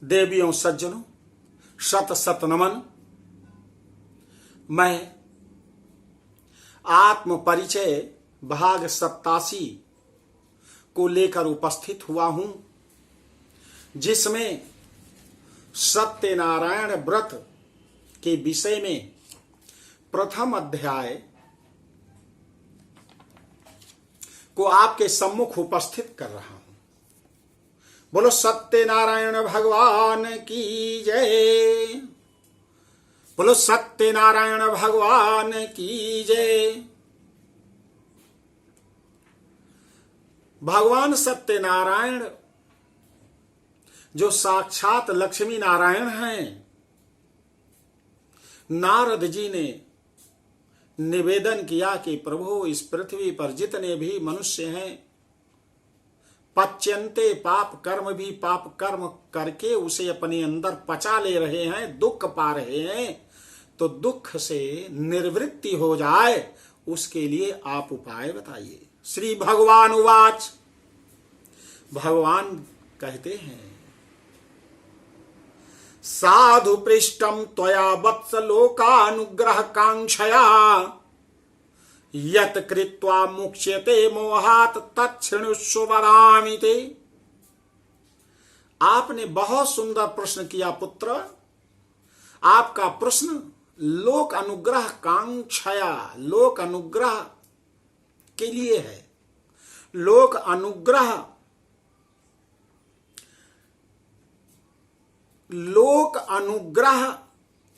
देवियों सज्जनों, शत शत नमन। मैं आत्म परिचय भाग 87 को लेकर उपस्थित हुआ हूं, जिसमें सत्यनारायण व्रत के विषय में प्रथम अध्याय को आपके सम्मुख उपस्थित कर रहा हूं। बोलो सत्यनारायण भगवान की जय। बोलो सत्यनारायण भगवान की जय। भगवान सत्यनारायण जो साक्षात लक्ष्मी नारायण हैं, नारद जी ने निवेदन किया कि प्रभु, इस पृथ्वी पर जितने भी मनुष्य हैं, पच्यन्ते पाप कर्म भी पाप कर्म करके उसे अपने अंदर पचा ले रहे हैं, दुख पा रहे हैं, तो दुख से निर्वृत्ति हो जाए उसके लिए आप उपाय बताइए। श्री भगवान उवाच। भगवान कहते हैं, साधु पृष्टम त्वया वत्स लोकानुग्रह कांक्षया यत कृत्वा मुक्ष्यते मोहात तच्छृणुष्व वदामि ते। आपने बहुत सुंदर प्रश्न किया पुत्र। आपका प्रश्न लोक अनुग्रह कांक्षया, लोक अनुग्रह के लिए है। लोक अनुग्रह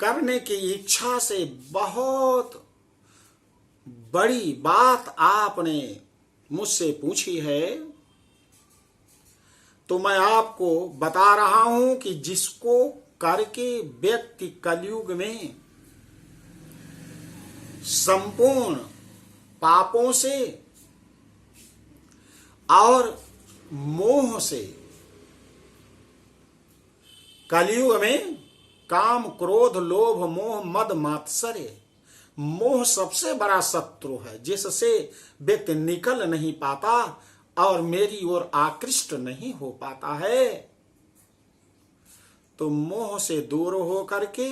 करने की इच्छा से बहुत बड़ी बात आपने मुझसे पूछी है, तो मैं आपको बता रहा हूं कि जिसको करके व्यक्ति कलयुग में संपूर्ण पापों से और मोह से, कलयुग में काम क्रोध लोभ मोह मद मात्सर्य, मोह सबसे बड़ा शत्रु है, जिससे व्यक्ति निकल नहीं पाता और मेरी ओर आकृष्ट नहीं हो पाता है। तो मोह से दूर हो करके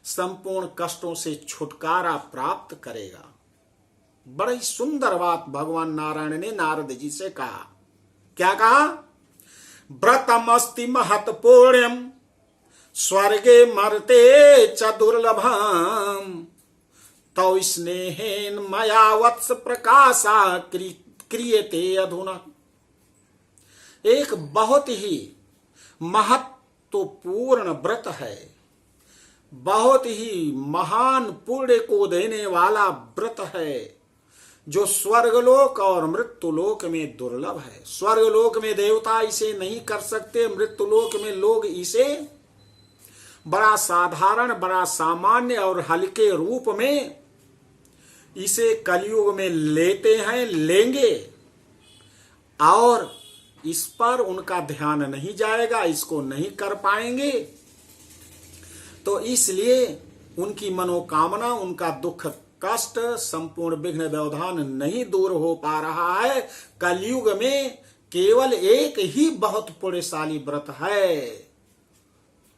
संपूर्ण कष्टों से छुटकारा प्राप्त करेगा। बड़ी सुंदर बात भगवान नारायण ने नारद जी से कहा। क्या कहा? व्रतमस्ति महत पुण्यम स्वर्गे मरते च दुर्लभम तौ स्नेहेन मया वत्स प्रकाशा क्रियते अधुना। एक बहुत ही महत्वपूर्ण व्रत है, बहुत ही महान पुण्य को देने वाला व्रत है, जो स्वर्गलोक और मृत्युलोक में दुर्लभ है। स्वर्गलोक में देवता इसे नहीं कर सकते, मृत्युलोक में लोग इसे बड़ा साधारण, बड़ा सामान्य और हल्के रूप में इसे कलयुग में लेते हैं, लेंगे, और इस पर उनका ध्यान नहीं जाएगा, इसको नहीं कर पाएंगे। तो इसलिए उनकी मनोकामना, उनका दुख कष्ट, संपूर्ण विघ्न व्यवधान नहीं दूर हो पा रहा है। कलयुग में केवल एक ही बहुत पुण्यशाली व्रत है,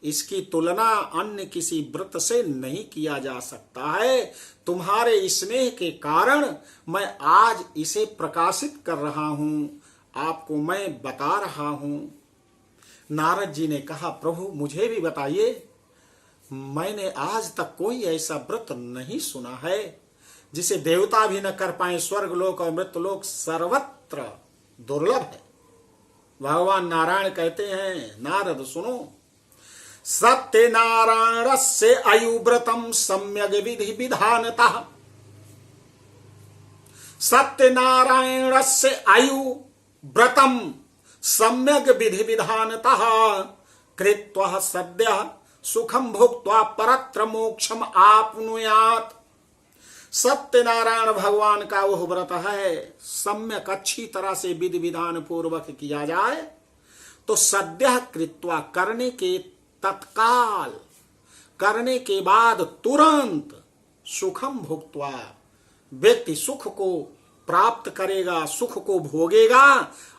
इसकी तुलना अन्य किसी व्रत से नहीं किया जा सकता है। तुम्हारे स्नेह के कारण मैं आज इसे प्रकाशित कर रहा हूं, आपको मैं बता रहा हूं। नारद जी ने कहा, प्रभु मुझे भी बताइए, मैंने आज तक कोई ऐसा व्रत नहीं सुना है जिसे देवता भी न कर पाए। स्वर्गलोक और मृत्युलोक सर्वत्र दुर्लभ है। भगवान नारायण कहते हैं, नारद सुनो, सत्यनारायणस्य आयुव्रतम सम्यग् विधि विधानतः। सत्यनारायणस्य आयुव्रतम सम्यग् विधि विधानतः कृत्वा सद्यः सुखम भुक्त्वा परत्र मोक्षम आपनुयात्। सत्यनारायण भगवान का वह व्रत है, सम्यक अच्छी तरह से विधि विधान पूर्वक किया जाए तो सद्यः कृत्वा, करने के तत्काल, करने के बाद तुरंत, सुखम भुक्त्वा, व्यक्ति सुख को प्राप्त करेगा, सुख को भोगेगा।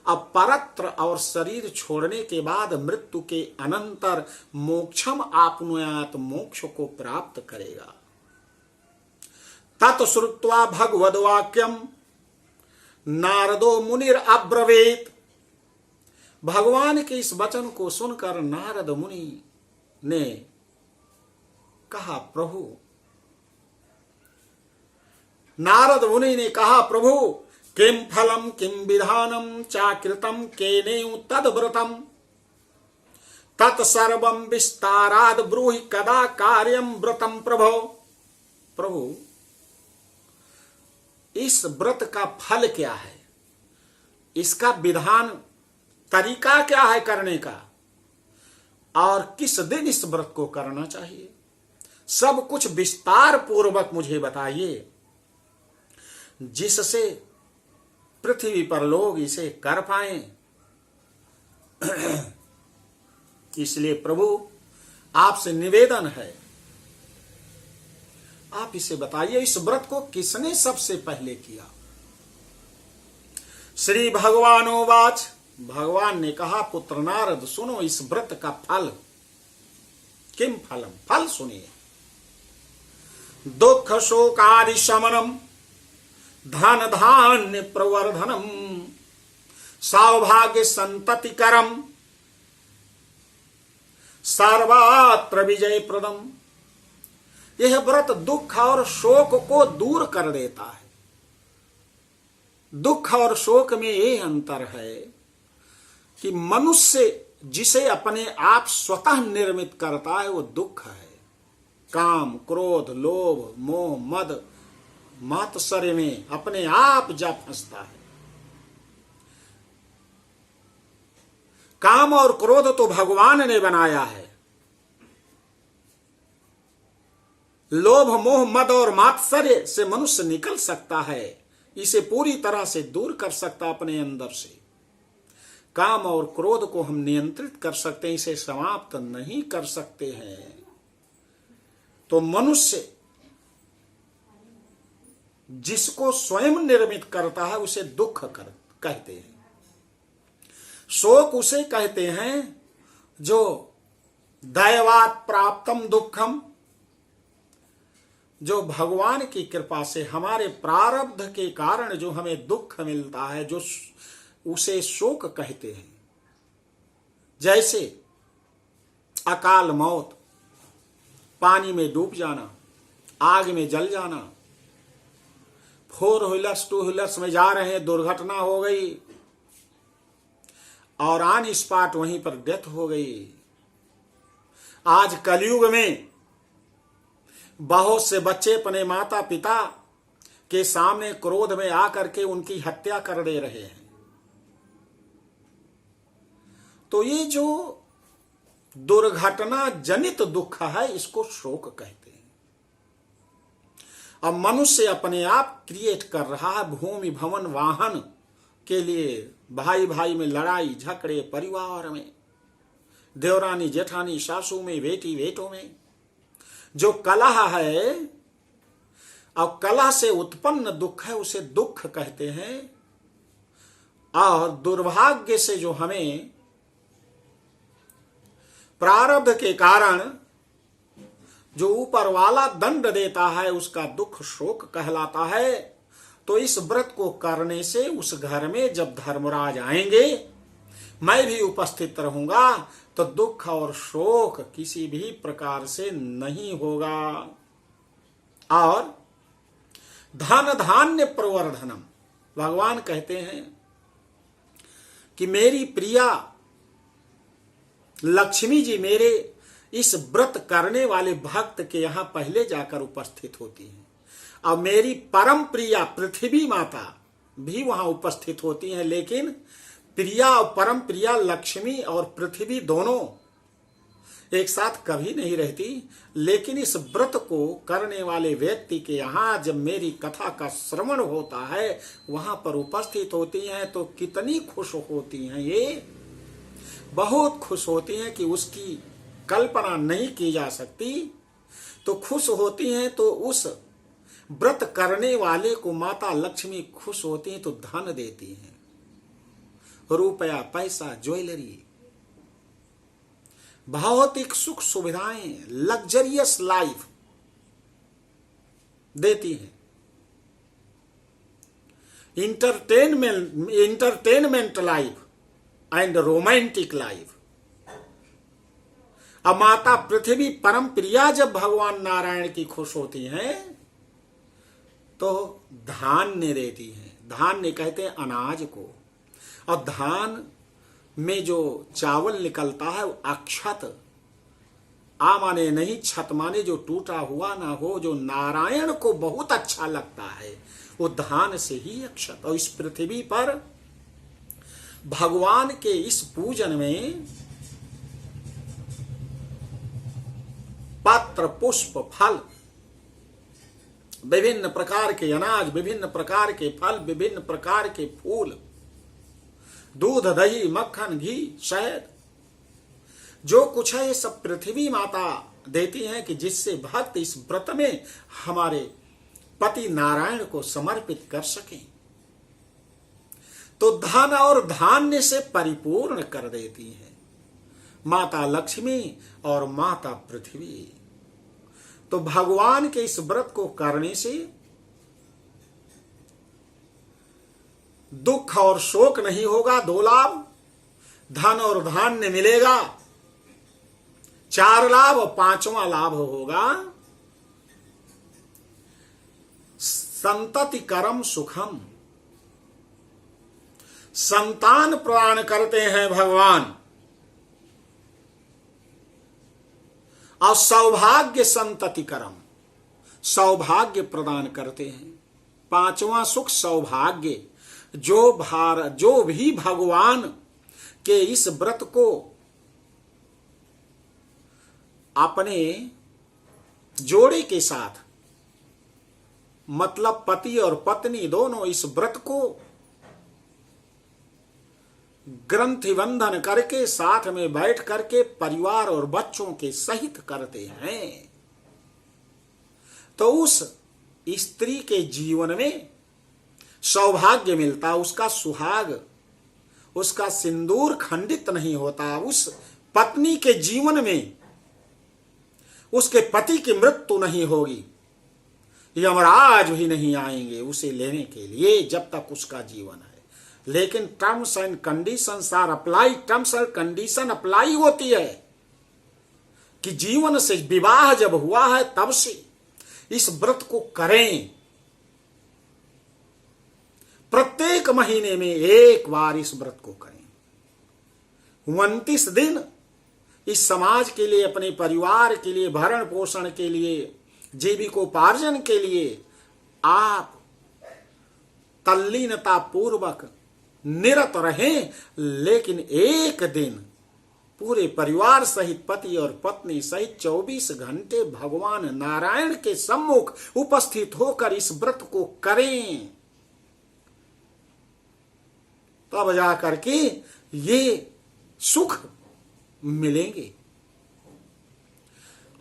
अब परत्र और शरीर छोड़ने के बाद मृत्यु के अनंतर मोक्षम आपनुयात, मोक्ष को प्राप्त करेगा। तत् श्रुत्वा भगवद वाक्यम नारदो मुनिर अब्रवीत। भगवान के इस वचन को सुनकर नारद मुनि ने कहा, प्रभु, नारद मुनि ने कहा, प्रभु, किम फलम किम विधानम चाकृतम केनेउ तद्व्रतम तत्सर्वम विस्ताराद ब्रूहि कदा कार्यम व्रतम प्रभो। प्रभु, इस व्रत का फल क्या है, इसका विधान तरीका क्या है करने का, और किस दिन इस व्रत को करना चाहिए, सब कुछ विस्तार पूर्वक मुझे बताइए, जिससे पृथ्वी पर लोग इसे कर पाएं। इसलिए प्रभु, आपसे निवेदन है, आप इसे बताइए, इस व्रत को किसने सबसे पहले किया। श्री भगवानोवाच। भगवान ने कहा, पुत्र नारद, सुनो इस व्रत का फल। किम फलम, फल सुनिए। दुख शोकादि शमनम धन धान्य प्रवर्धनम सौभाग्य संततिकरम सर्वत्र विजय प्रदम। यह व्रत दुख और शोक को दूर कर देता है। दुख और शोक में यह अंतर है कि मनुष्य जिसे अपने आप स्वतः निर्मित करता है वो दुख है। काम, क्रोध, लोभ, मोह, मद, मात्सर्य में अपने आप जा फंसता है। काम और क्रोध तो भगवान ने बनाया है। लोभ, मोह, मद और मात्सर्य से मनुष्य निकल सकता है, इसे पूरी तरह से दूर कर सकता अपने अंदर से। काम और क्रोध को हम नियंत्रित कर सकते हैं, इसे समाप्त नहीं कर सकते हैं। तो मनुष्य जिसको स्वयं निर्मित करता है उसे दुख कहते हैं। शोक उसे कहते हैं जो दैवात प्राप्तम दुखम, जो भगवान की कृपा से हमारे प्रारब्ध के कारण जो हमें दुख मिलता है, जो उसे शोक कहते हैं। जैसे अकाल मौत, पानी में डूब जाना, आग में जल जाना, 4 व्हीलर्स 2 व्हीलर्स में जा रहे हैं, दुर्घटना हो गई और ऑन स्पॉट वहीं पर डेथ हो गई। आज कलयुग में बहुत से बच्चे अपने माता पिता के सामने क्रोध में आकर के उनकी हत्या कर दे रहे हैं। तो ये जो दुर्घटना जनित दुख है, इसको शोक कहते हैं। अब मनुष्य अपने आप क्रिएट कर रहा है भूमि भवन वाहन के लिए, भाई भाई में लड़ाई झगड़े, परिवार में देवरानी जेठानी, सासू में, बेटी बेटों में जो कलह है, अब कलह से उत्पन्न दुख है, उसे दुख कहते हैं। और दुर्भाग्य से जो हमें प्रारब्ध के कारण जो ऊपर वाला दंड देता है, उसका दुख शोक कहलाता है। तो इस व्रत को करने से उस घर में जब धर्मराज आएंगे, मैं भी उपस्थित रहूंगा, तो दुख और शोक किसी भी प्रकार से नहीं होगा। और धन धान्य प्रवर्धनम, भगवान कहते हैं कि मेरी प्रिया लक्ष्मी जी मेरे इस व्रत करने वाले भक्त के यहां पहले जाकर उपस्थित होती हैं, और मेरी परम प्रिया पृथ्वी माता भी वहां उपस्थित होती हैं। लेकिन प्रिया और परम प्रिया लक्ष्मी और पृथ्वी दोनों एक साथ कभी नहीं रहती। लेकिन इस व्रत को करने वाले व्यक्ति के यहां जब मेरी कथा का श्रवण होता है, वहां पर उपस्थित होती हैं, तो कितनी खुश होती हैं। ये बहुत खुश होती हैं कि उसकी कल्पना नहीं की जा सकती। तो खुश होती हैं तो उस व्रत करने वाले को माता लक्ष्मी खुश होती हैं तो धन देती हैं, रुपया, पैसा, ज्वेलरी, भौतिक सुख सुविधाएं, लग्जरियस लाइफ देती हैं। Entertainment life and romantic life. अब माता पृथ्वी परम प्रिया जब भगवान नारायण की खुश होती हैं तो धान्य देती हैं। धान्य कहते हैं अनाज को, और धान में जो चावल निकलता है वो अक्षत, आ माने नहीं छत माने जो टूटा हुआ ना हो, जो नारायण को बहुत अच्छा लगता है वो धान से ही अक्षत। और इस पृथ्वी पर भगवान के इस पूजन में पत्र, पुष्प, फल, विभिन्न प्रकार के अनाज, विभिन्न प्रकार के फल, विभिन्न प्रकार के फूल, दूध, दही, मक्खन, घी, शहद, जो कुछ है ये सब पृथ्वी माता देती हैं कि जिससे भक्त इस व्रत में हमारे पति नारायण को समर्पित कर सकें। तो धन और धान्य से परिपूर्ण कर देती हैं माता लक्ष्मी और माता पृथ्वी। तो भगवान के इस व्रत को करने से दुख और शोक नहीं होगा। 2 लाभ, धन और धान्य मिलेगा। 4 लाभ, और 5वां लाभ होगा संतति करम सुखम। संतान प्रदान करते हैं भगवान, और सौभाग्य संतति करम, सौभाग्य प्रदान करते हैं। 5वां सुख सौभाग्य। जो भी भगवान के इस व्रत को अपने जोड़े के साथ, मतलब पति और पत्नी दोनों इस व्रत को ग्रंथि बंधन करके साथ में बैठ करके परिवार और बच्चों के सहित करते हैं, तो उस स्त्री के जीवन में सौभाग्य मिलता, उसका सुहाग, उसका सिंदूर खंडित नहीं होता। उस पत्नी के जीवन में उसके पति की मृत्यु नहीं होगी, यमराज भी नहीं आएंगे उसे लेने के लिए जब तक उसका जीवन है। लेकिन terms and conditions are apply, terms and condition apply होती है कि जीवन से विवाह जब हुआ है तब से इस व्रत को करें। प्रत्येक महीने में 1 बार इस व्रत को करें। 29 दिन इस समाज के लिए, अपने परिवार के लिए, भरण पोषण के लिए, जीविकोपार्जन के लिए आप तल्लीनता पूर्वक निरत रहें, लेकिन 1 दिन पूरे परिवार सहित, पति और पत्नी सहित 24 घंटे भगवान नारायण के सम्मुख उपस्थित होकर इस व्रत को करें, तब जाकर के ये सुख मिलेंगे।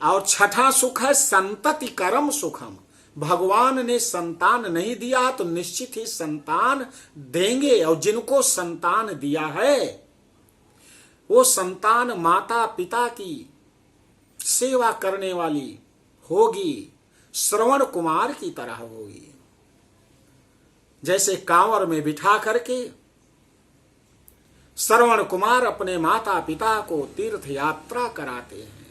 और 6ठा सुख है संतति करम सुखम। भगवान ने संतान नहीं दिया तो निश्चित ही संतान देंगे, और जिनको संतान दिया है वो संतान माता पिता की सेवा करने वाली होगी, श्रवण कुमार की तरह होगी। जैसे कांवर में बिठा करके श्रवण कुमार अपने माता पिता को तीर्थ यात्रा कराते हैं,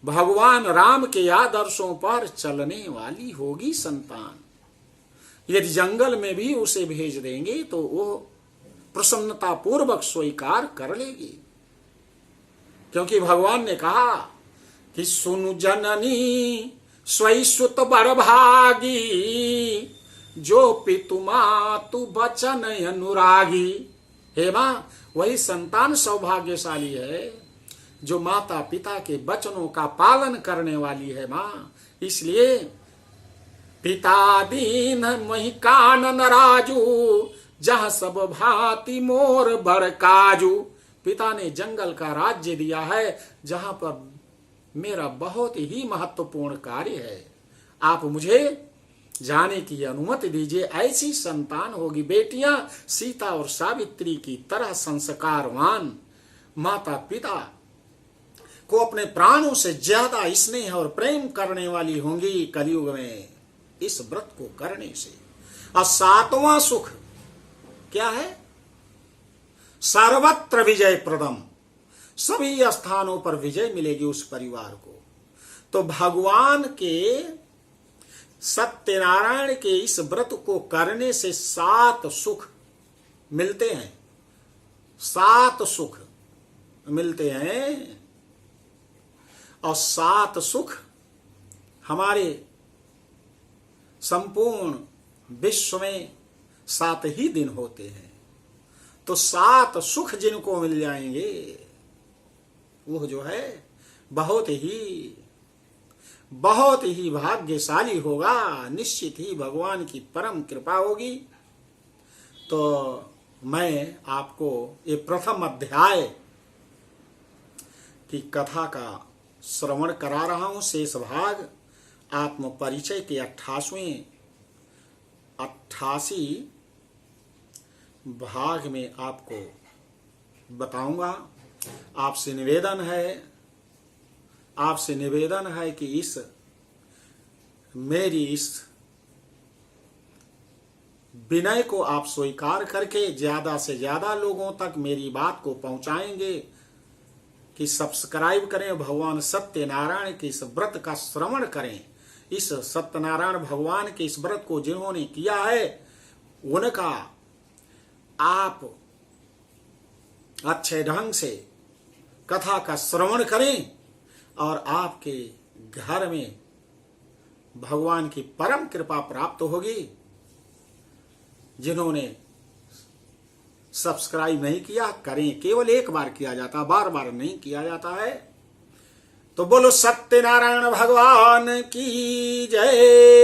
भगवान राम के आदर्शों पर चलने वाली होगी संतान। यदि जंगल में भी उसे भेज देंगे तो वो प्रसन्नता पूर्वक स्वीकार कर लेगी, क्योंकि भगवान ने कहा कि सुनु जननी स्वई सुत बड़भागी, जो पितु मातु बचन अनुरागी। हे मां, वही संतान सौभाग्यशाली है जो माता पिता के वचनों का पालन करने वाली है मां। इसलिए पिता दीन मही कानन राजू, जहां सब भांति मोर बड़ काजू। पिता ने जंगल का राज्य दिया है जहां पर मेरा बहुत ही महत्वपूर्ण कार्य है। आप मुझे जाने की अनुमति दीजिए। ऐसी संतान होगी, बेटियां सीता और सावित्री की तरह संस्कारवान, माता पिता को अपने प्राणों से ज्यादा स्नेह और प्रेम करने वाली होंगी कलयुग में इस व्रत को करने से। और सातवां सुख क्या है? सर्वत्र विजय प्रदम, सभी स्थानों पर विजय मिलेगी उस परिवार को। तो भगवान के सत्यनारायण के इस व्रत को करने से 7 सुख मिलते हैं, 7 सुख मिलते हैं। और 7 सुख हमारे संपूर्ण विश्व में 7 ही दिन होते हैं। तो 7 सुख जिनको मिल जाएंगे वो जो है बहुत ही भाग्यशाली होगा। निश्चित ही भगवान की परम कृपा होगी। तो मैं आपको ये प्रथम अध्याय की कथा का श्रवण करा रहा हूं। शेष भाग आत्म परिचय के 88 भाग में आपको बताऊंगा। आपसे निवेदन है कि मेरी इस विनय को आप स्वीकार करके ज्यादा से ज्यादा लोगों तक मेरी बात को पहुंचाएंगे कि सब्सक्राइब करें, भगवान सत्यनारायण के इस व्रत का श्रवण करें। इस सत्यनारायण भगवान के इस व्रत को जिन्होंने किया है उनका आप अच्छे ढंग से कथा का श्रवण करें और आपके घर में भगवान की परम कृपा प्राप्त होगी। जिन्होंने सब्सक्राइब नहीं किया करें, केवल एक बार किया जाता, बार बार नहीं किया जाता है। तो बोलो सत्यनारायण भगवान की जय।